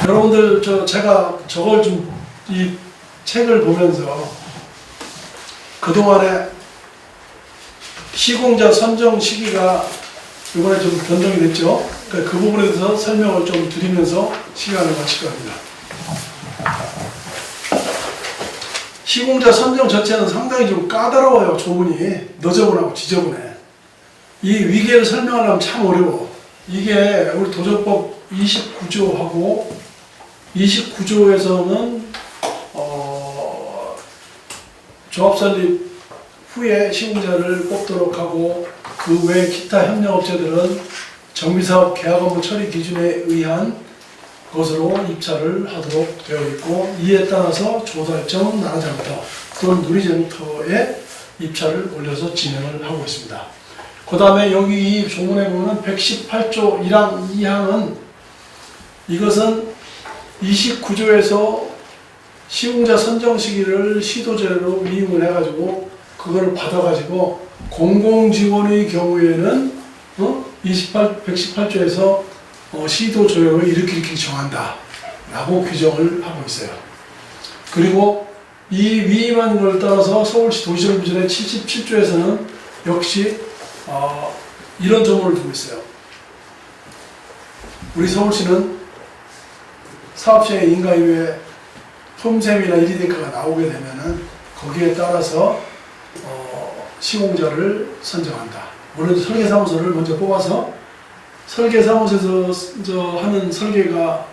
여러분들 제가 저걸 좀 이 책을 보면서 그동안에 시공자 선정 시기가 이번에 좀 변동이 됐죠. 그 부분에 대해서 설명을 좀 드리면서 시간을 마칠 겁니다. 시공자 선정 자체는 상당히 좀 까다로워요. 조문이 너저분하고 지저분해. 이 위계를 설명하려면 참 어려워. 이게 우리 도정법 29조하고 29조에서는 조합 설립 후에 시공자를 뽑도록 하고 그 외 기타 협력업체들은 정비사업 계약 업무 처리 기준에 의한 것으로 입찰을 하도록 되어 있고, 이에 따라서 조달점 나라장터 또는 누리장터에 입찰을 올려서 진행을 하고 있습니다. 그 다음에 여기 이 조문에 보면 118조 1항 2항은 이것은 29조에서 시공자 선정 시기를 시도제로 위임을 해가지고 그걸 받아가지고 공공지원의 경우에는 118조에서 시도 조역을 이렇게 정한다 라고 규정을 하고 있어요. 그리고 이 위임한 걸 따라서 서울시 도시정비조례 77조에서는 역시 이런 조문을 두고 있어요. 우리 서울시는 사업시행 인가 이후에 폼셈이나 이리데카가 나오게 되면은 거기에 따라서 시공자를 선정한다. 물론 설계사무소를 먼저 뽑아서 설계사무소에서 하는 설계가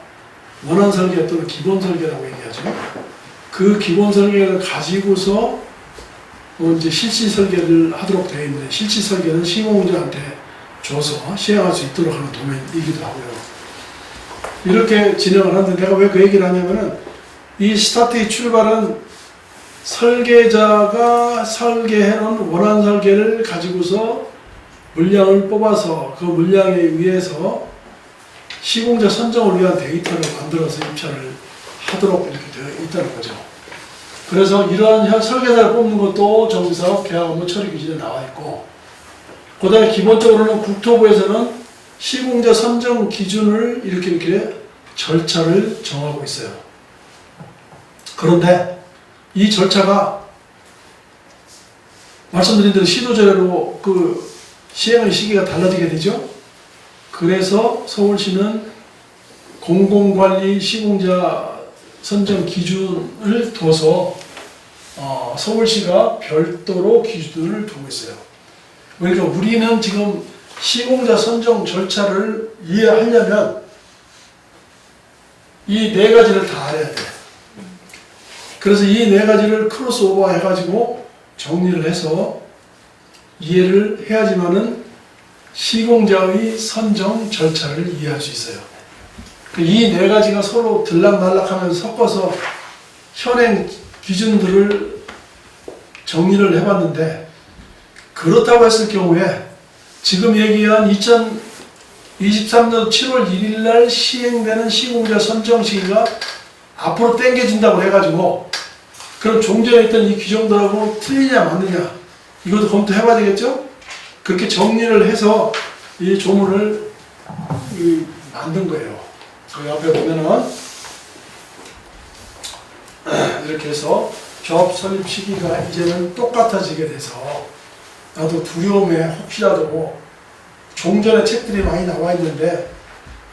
원안 설계 또는 기본 설계라고 얘기하죠. 그 기본 설계를 가지고서 이제 실시 설계를 하도록 되어 있는데, 실시 설계는 시공자한테 줘서 시행할 수 있도록 하는 도면이기도 하고요. 이렇게 진행을 하는데, 내가 왜 그 얘기를 하냐면은 이 스타트의 출발은 설계자가 설계해놓은 원안 설계를 가지고서 물량을 뽑아서 그 물량에 의해서 시공자 선정을 위한 데이터를 만들어서 입찰을 하도록 이렇게 되어 있다는 거죠. 그래서 이러한 설계자를 뽑는 것도 정비사업 계약 업무 처리 기준에 나와 있고, 그 다음에 기본적으로는 국토부에서는 시공자 선정 기준을 이렇게 절차를 정하고 있어요. 그런데 이 절차가 말씀드린 대로 시도제로 그 시행의 시기가 달라지게 되죠. 그래서 서울시는 공공관리 시공자 선정 기준을 둬서 서울시가 별도로 기준을 두고 있어요. 그러니까 우리는 지금 시공자 선정 절차를 이해하려면 이 네 가지를 다 알아야 돼. 그래서 이 네 가지를 크로스오버 해가지고 정리를 해서 이해를 해야지만은 시공자의 선정 절차를 이해할 수 있어요. 이 네 가지가 서로 들락날락하면서 섞어서 현행 기준들을 정리를 해봤는데, 그렇다고 했을 경우에 지금 얘기한 2023년 7월 1일 날 시행되는 시공자 선정 시기가 앞으로 당겨진다고 해가지고 그럼 종전에 있던 이 규정들하고 틀리냐 맞느냐 이것도 검토해봐야 되겠죠? 그렇게 정리를 해서 이 조문을 만든 거예요. 그 옆에 보면은 이렇게 해서 조합 설립 시기가 이제는 똑같아지게 돼서, 나도 두려움에 혹시라도 종전에 책들이 많이 나와 있는데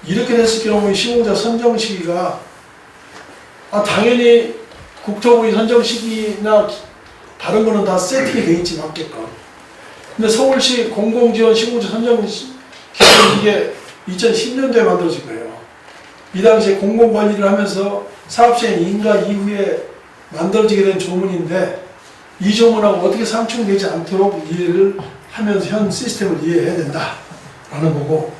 이렇게 됐을 경우에 시공자 선정 시기가 당연히 국토부의 선정 시기나 다른 거는 다 세팅이 돼 있지 맞게끔. 근데 서울시 공공지원 시공자 선정 기준 이게 2010년도에 만들어진 거예요. 이 당시에 공공관리를 하면서 사업시행 인가 이후에 만들어지게 된 조문인데, 이 조문하고 어떻게 상충되지 않도록 이해를 하면서 현 시스템을 이해해야 된다라는 거고,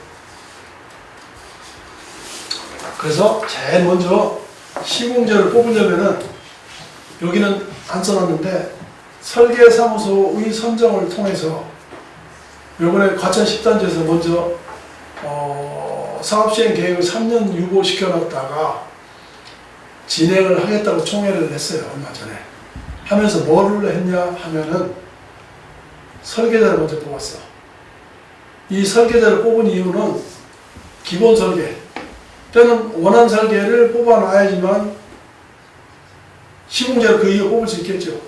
그래서 제일 먼저 시공자를 뽑으려면은 여기는 안 써놨는데 설계사무소의 선정을 통해서 이번에 과천 10단지에서 먼저 사업시행 계획을 3년 유보시켜놨다가 진행을 하겠다고 총회를 했어요. 얼마 전에. 하면서 뭐를 했냐 하면은 설계자를 먼저 뽑았어. 이 설계자를 뽑은 이유는 기본 설계, 때는 원한 설계를 뽑아놔야지만 시공자를 그 이후에 뽑을 수 있겠죠.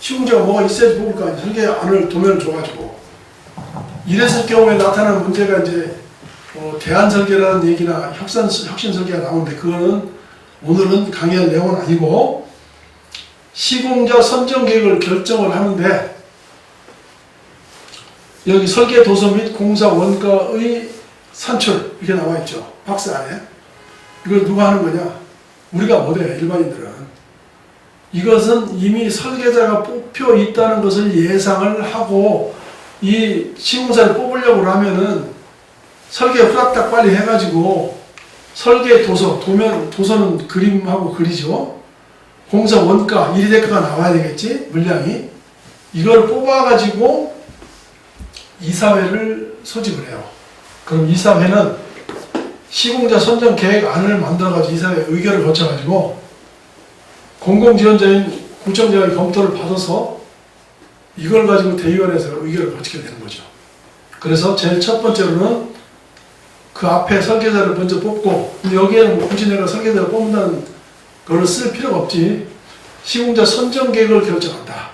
시공자가 뭐가 있어야지 뽑을 거 아니에요. 설계안을 도면을 줘가지고. 이랬을 경우에 나타나는 문제가 이제 대안 설계라는 얘기나 혁신 설계가 나오는데 그거는 오늘은 강의할 내용은 아니고 시공자 선정 계획을 결정을 하는데 여기 설계 도서 및 공사 원가의 산출 이렇게 나와 있죠. 박스 안에. 이걸 누가 하는 거냐? 우리가 못해요. 일반인들은. 이것은 이미 설계자가 뽑혀 있다는 것을 예상을 하고 이 시공사를 뽑으려고 하면은 설계 후닥닥 빨리 해가지고 설계 도서, 도서는 그림하고 그리죠. 공사 원가, 일대가가 나와야 되겠지, 물량이. 이걸 뽑아가지고 이사회를 소집을 해요. 그럼 이사회는 시공자 선정 계획안을 만들어가지고 이사회 의결을 거쳐가지고 공공지원자인 구청장의 검토를 받아서 이걸 가지고 대의원에서 의결을 거치게 되는 거죠. 그래서 제일 첫 번째로는 그 앞에 설계자를 먼저 뽑고, 근데 여기에는 굳이 내가 설계자를 뽑는다는 걸 쓸 필요가 없지. 시공자 선정 계획을 결정한다.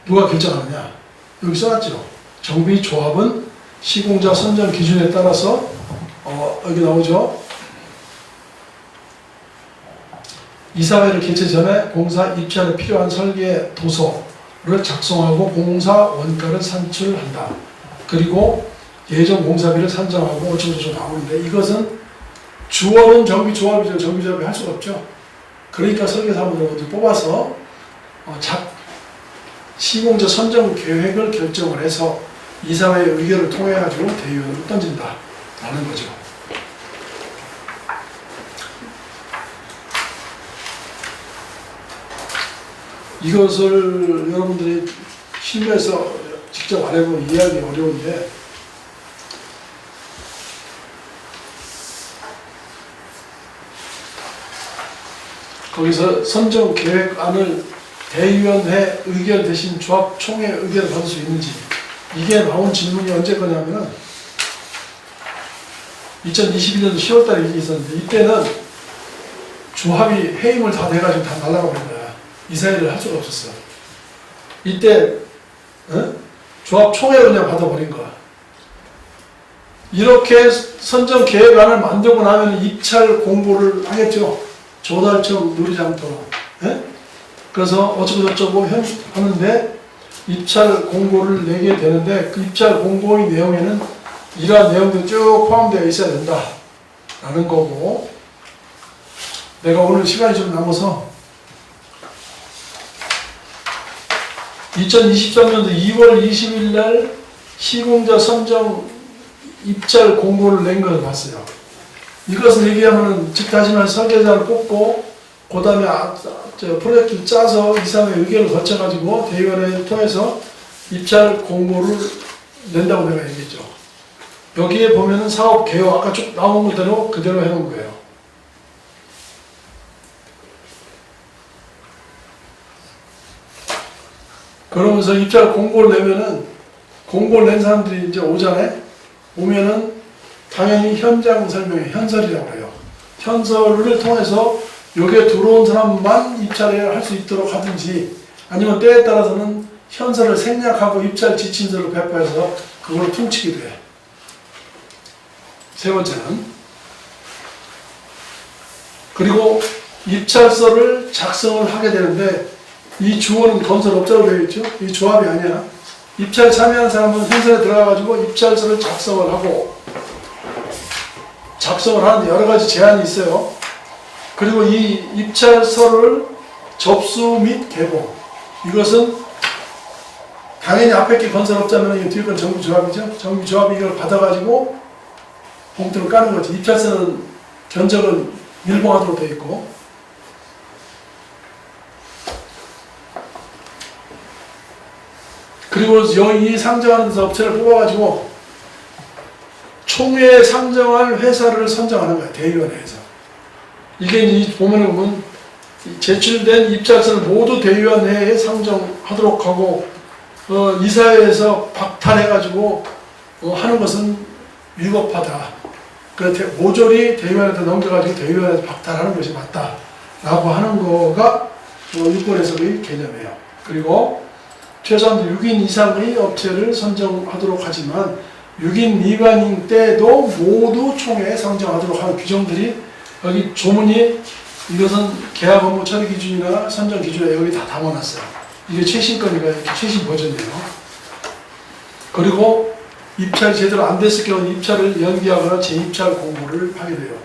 누가 결정하느냐? 여기 써놨죠. 정비조합은 시공자 선정 기준에 따라서 여기 나오죠. 이사회를 개최 전에 공사 입찰에 필요한 설계 도서를 작성하고 공사 원가를 산출한다. 그리고 예정 공사비를 산정하고 어쩌고저쩌고 나오는데 이것은 주업은 정비조합이죠. 정비조합이 할 수가 없죠. 그러니까 설계사무들을 뽑아서 시공자 선정 계획을 결정을 해서 이사회의 의결을 통해 가지고 대의원으로 던진다 라는 거죠. 이것을 여러분들이 실무에서 직접 안 해보면 이해하기 어려운데 거기서 선정 계획안을 대의원회 의결 대신 조합 총회 의결을 받을 수 있는지 이게 나온 질문이 언제 거냐면은 2021년 10월 달에 이게 있었는데 이때는 조합이 해임을 다 돼가지고 다 날아가 버린 거야. 이사회를 할 수가 없었어. 이때 조합 총회를 그냥 받아버린 거야. 이렇게 선정 계획안을 만들고 나면 입찰 공고를 하겠죠. 조달청 누리지 않도록. 그래서 어쩌고저쩌고 하는데 입찰 공고를 내게 되는데 그 입찰 공고의 내용에는 이러한 내용들이 쭉 포함되어 있어야 된다 라는 거고, 내가 오늘 시간이 좀 남아서 2023년도 2월 20일 날 시공자 선정 입찰 공고를 낸 걸 봤어요. 이것을 얘기하면은 즉 다시 말해 설계자를 뽑고 그 다음에 프로젝트를 짜서 이사회 의견을 거쳐가지고 대의원회를 통해서 입찰 공고를 낸다고 내가 얘기했죠. 여기에 보면은 사업 개요 아까 쭉 나온 그대로 해놓은 거예요. 그러면서 입찰 공고를 내면은 공고를 낸 사람들이 이제 오면은 당연히 현장 설명회, 현설이라고 해요. 현설을 통해서 여기에 들어온 사람만 입찰을 할 수 있도록 하든지 아니면 때에 따라서는 현설을 생략하고 입찰 지침서를 배포해서 그걸 퉁치기도 해. 세 번째는 그리고 입찰서를 작성을 하게 되는데 이 주어는 건설업자로 되어 있죠. 이 조합이 아니야. 입찰 참여한 사람은 현설에 들어가가지고 입찰서를 작성을 하고 작성을 하는데 여러 가지 제한이 있어요. 그리고 이 입찰서를 접수 및 개봉. 이것은 당연히 앞에 게 건설업자면 뒤에 건 정비조합이죠. 정비조합이 이걸 받아가지고 봉투를 까는 거지. 입찰서는 견적은 밀봉하도록 되어 있고. 그리고 이 상정하는 데서 업체를 뽑아가지고 총회에 상정할 회사를 선정하는 거야. 대의원회에서. 이게 이제 보면은 제출된 입찰서를 모두 대의원회에 상정하도록 하고 이사회에서 박탈해가지고 하는 것은 위법하다. 모조리 대의원한테 넘겨가지고 대의원한테 박탈하는 것이 맞다라고 하는 거가 유권해석의 개념이에요. 그리고 최소한 6인 이상의 업체를 선정하도록 하지만 6인 미만인 때도 모두 총회에 선정하도록 하는 규정들이 여기 조문이 이것은 계약 업무 처리 기준이나 선정 기준에 여기 다 담아놨어요. 이게 최신권이가 이렇게 최신 버전이에요. 그리고 입찰이 제대로 안 됐을 경우 입찰을 연기하거나 재입찰 공고를 하게 돼요.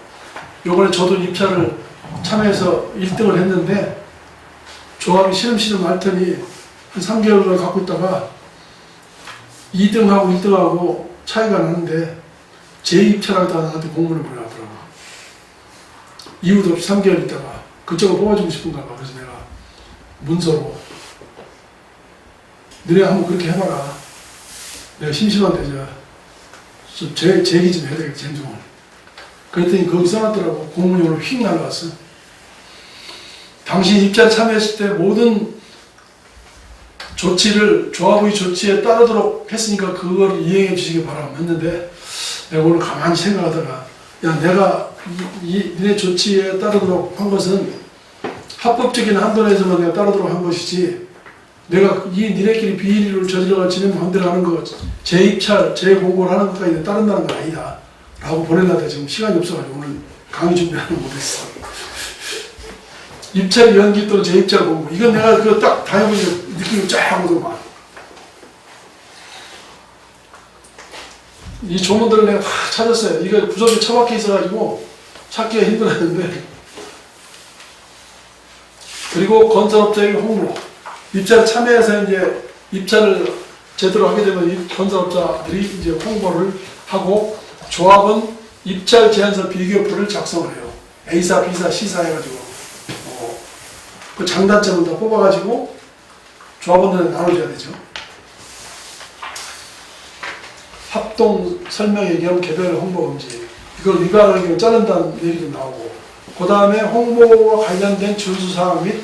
요번에 저도 입찰을 참여해서 1등을 했는데 조합이 시름시름 앓더니 한 3개월을 갖고 있다가 2등하고 1등하고 차이가 나는데 재입찰하다가 나한테 공문을 보내왔더라고. 이유도 없이 3개월 있다가 그쪽을 뽑아주고 싶은가 봐. 그래서 내가 문서로 너네 한번 그렇게 해봐라. 내가 심심한데 좀 제기 좀 해야 되겠지, 젠종을. 그랬더니 거기 써놨더라고. 공문이 오늘 휙 날라왔어. 당신 입찰에 참여했을 때 모든 조치를 조합의 조치에 따르도록 했으니까 그걸 이행해 주시기 바람 했는데 내가 오늘 가만히 생각하다가 야 내가 니네 조치에 따르도록 한 것은 합법적인 한도 내에서만 내가 따르도록 한 것이지 내가 니네끼리 비리를 저질러가 지는 마음대로 하는 거 재입찰, 재공고를 하는 것까지 따른다는 건 아니다 라고 보내려다 지금 시간이 없어가지고 오늘 강의 준비하는 거 못했어. 입찰 연기 또는 재입찰 공고 이건 내가 그거 딱 다 해보니까 느낌이 쫙 오더만. 이 조문들을 내가 다 찾았어요. 이거 구석에 처박혀 있어가지고 찾기가 힘들었는데. 그리고 건설업자의 홍보. 입찰 참여해서 이제 입찰을 제대로 하게 되면 이 건설업자들이 이제 홍보를 하고 조합은 입찰 제안서 비교표를 작성을 해요. A사, B사, C사 해가지고 그 장단점을 다 뽑아가지고 조합원들한테 나눠줘야 되죠. 합동 설명회 겸 개별 홍보 금지. 이걸 위반하는 경우 자른다는 얘기도 나오고. 그 다음에 홍보와 관련된 준수사항 및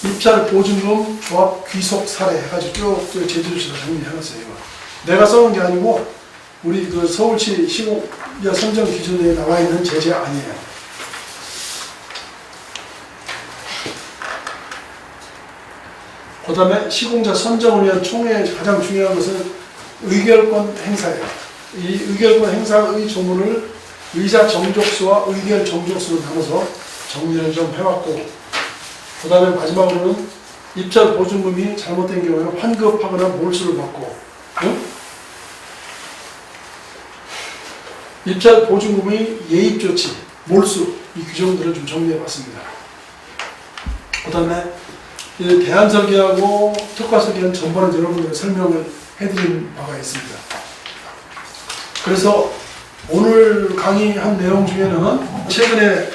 입찰 보증금 조합 귀속 사례 해가지고 쭉 제주도시로 정리해놨어요. 내가 써놓은 게 아니고 우리 그 서울시 시공자 선정 기준에 나와 있는 제재 아니에요. 그 다음에 시공자 선정을 위한 총회의 가장 중요한 것은 의결권 행사예요. 이 의결권 행사의 조문을 의사 정족수와 의결 정족수로 나눠서 정리를 좀 해왔고, 그 다음에 마지막으로는 입찰 보증금이 잘못된 경우에 환급하거나 몰수를 받고, 응? 입찰 보증금의 예입조치, 몰수, 이 규정들을 좀 정리해봤습니다. 그 다음에 대안 설계하고 특화 설계는 전번에 여러분들 설명을 해드린 바가 있습니다. 그래서 오늘 강의한 내용 중에는 최근에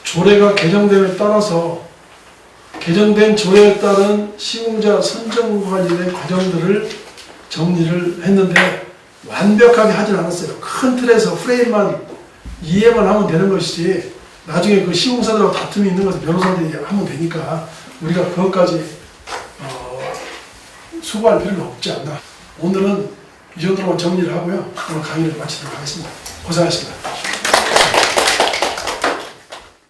조례가 개정됨에 따라서 개정된 조례에 따른 시공자 선정과 관련된 과정들을 정리를 했는데 완벽하게 하진 않았어요. 큰 틀에서 프레임만 이해만 하면 되는 것이지 나중에 그 시공사들하고 다툼이 있는 것을 변호사들이 하면 되니까 우리가 그것까지 수고할 필요는 없지 않나. 오늘은 이 정도로만 정리를 하고요. 오늘 강의를 마치도록 하겠습니다. 고생하셨습니다.